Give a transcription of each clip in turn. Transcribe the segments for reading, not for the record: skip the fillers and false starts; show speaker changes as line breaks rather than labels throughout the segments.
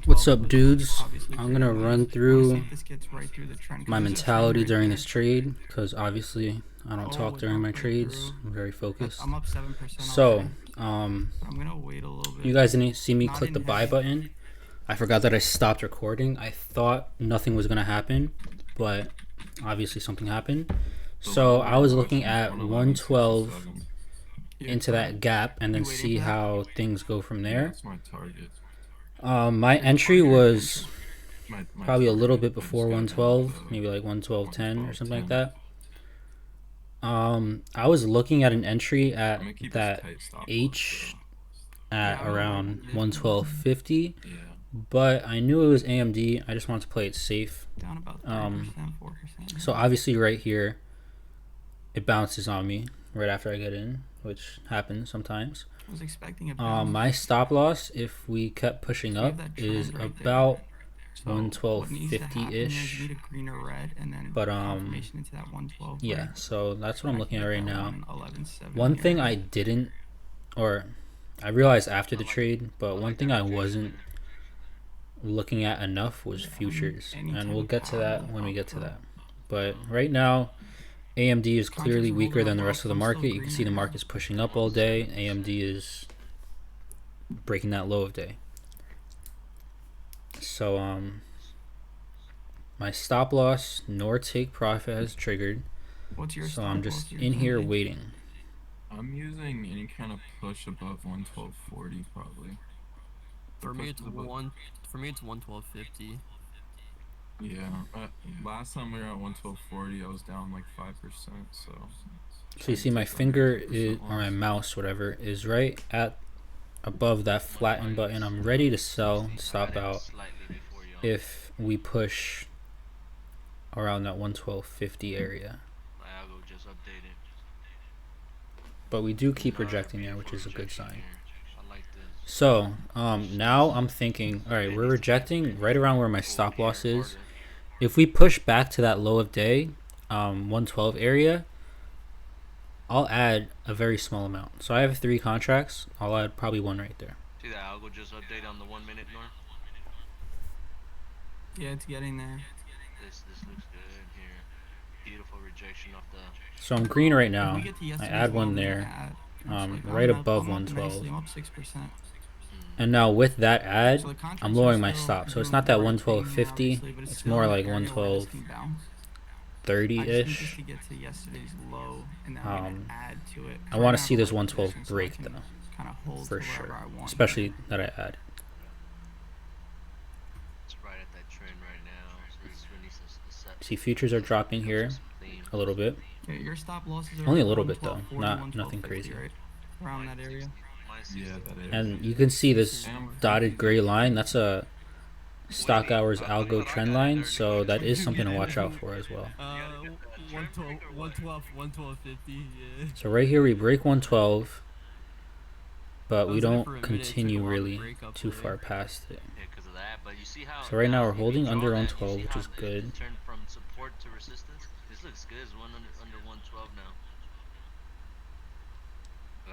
What's up, dudes? I'm gonna run through my mentality during this trade because obviously I don't talk during my trades. I'm very focused. So, you guys didn't see me click the buy button. I forgot that I stopped recording. I thought nothing was gonna happen, but obviously something happened. So I was looking at 112 into that gap and then see how things go from there. My entry was probably a little bit before 112, maybe like 112.10 or something like that. I was looking at an entry at that H at around 112.50, but I knew it was AMD. I just wanted to play it safe. So obviously right here, it bounces on me right after I get in, which happens sometimes. My stop loss, if we kept pushing up, is about 112.50-ish. But yeah, so that's what I'm looking at right now. One thing I didn't, or I realized after the trade, but one thing I wasn't looking at enough was futures, and we'll get to that when we get to that. But right now, AMD is clearly weaker than the rest of the market. You can see the market's pushing up all day. AMD is breaking that low of day. So my stop loss nor take profit has triggered. So I'm just in here waiting.
I'm using any kind of push above 112.40 probably.
For me, it's 112.50.
Yeah, last time we were at 112.40, I was down like 5%. So
you see my finger is, or my mouse, whatever, is right at above that flatten button. I'm ready to sell, stop out if we push around that 112.50 area. But we do keep rejecting there, which is a good sign. So now I'm thinking, all right, we're rejecting right around where my stop loss is. If we push back to that low of day, 112 area, I'll add a very small amount. So I have 3 contracts. I'll add probably 1 right there.
See that algo just update on the 1 minute, Nour?
Yeah, it's getting there.
This looks good here. Beautiful rejection off the.
So I'm green right now. I add 1 there, right above 112.
I'm up 6%.
And now with that add, I'm lowering my stop. So it's not that 112.50. It's more like 112.30-ish. I want to see this 112 break though, for sure. Especially that I add.
It's right at that trend right now.
See, futures are dropping here a little bit.
Your stop losses are
only a little bit though, nothing crazy.
Right? Around that area.
Yeah, that is.
And you can see this dotted gray line. That's a stock hours algo trend line, so that is something to watch out for as well.
112.50. Yeah.
So right here we break 112, but we don't continue really too far past it. So right now we're holding under 112, which is good.
From support to resistance. This looks good. It's under 112 now.
I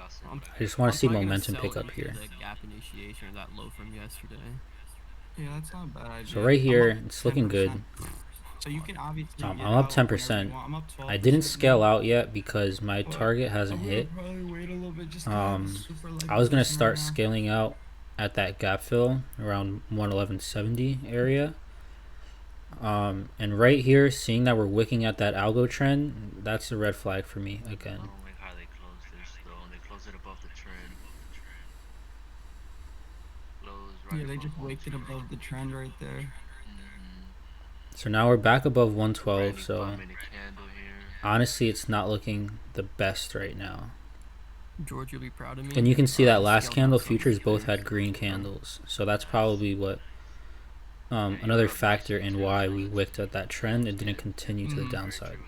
just want to see momentum pick up here.
Gap initiation or that low from yesterday. Yeah, that's not a bad idea.
So right here, it's looking good.
So you can obviously
I'm up 10%. I didn't scale out yet because my target hasn't hit. I was gonna start scaling out at that gap fill around 111.70 area. And right here, seeing that we're wicking at that algo trend, that's a red flag for me again.
Yeah, they just waked it above the trend right there.
So now we're back above 112, so honestly it's not looking the best right now.
George, you'll be proud of me.
And you can see that last candle, futures both had green candles, so that's probably what another factor in why we wicked at that trend and didn't continue to the downside.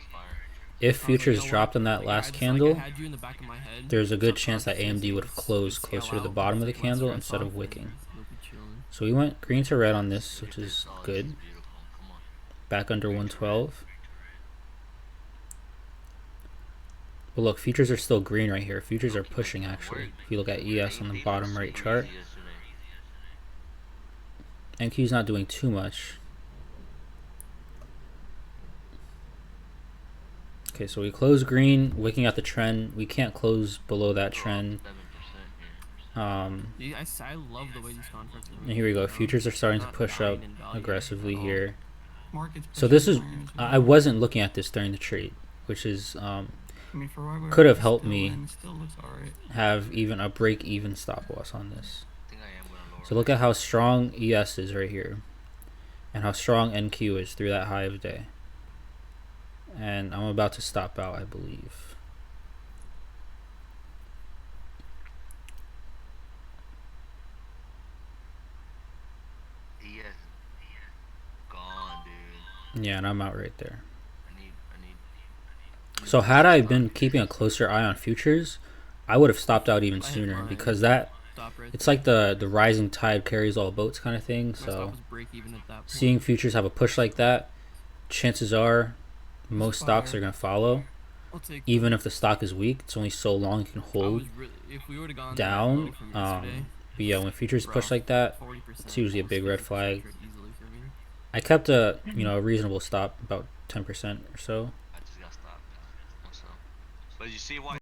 If futures dropped on that last candle, there's a good chance that AMD would have closed closer to the bottom of the candle instead of wicking. So we went green to red on this, which is good. Back under 112. But look, futures are still green right here. Futures are pushing actually. If you look at ES on the bottom right chart, NQ's not doing too much. Okay, so we close green, looking at the trend. We can't close below that trend.
I love the way these contracts are.
And here we go. Futures are starting to push up aggressively here. So this is, I wasn't looking at this during the trade, which is could have helped me have even a break-even stop loss on this. So look at how strong ES is right here, and how strong NQ is through that high of day. And I'm about to stop out, I believe.
ES gone, dude.
Yeah, and I'm out right there. So had I been keeping a closer eye on futures, I would have stopped out even sooner, because that it's like the rising tide carries all boats kind of thing. So seeing futures have a push like that, chances are most stocks are going to follow. Even if the stock is weak, it's only so long it can hold down. But yeah, when futures push like that, it's usually a big red flag. I kept a a reasonable stop, about 10% or so.
I just got stopped. But you see why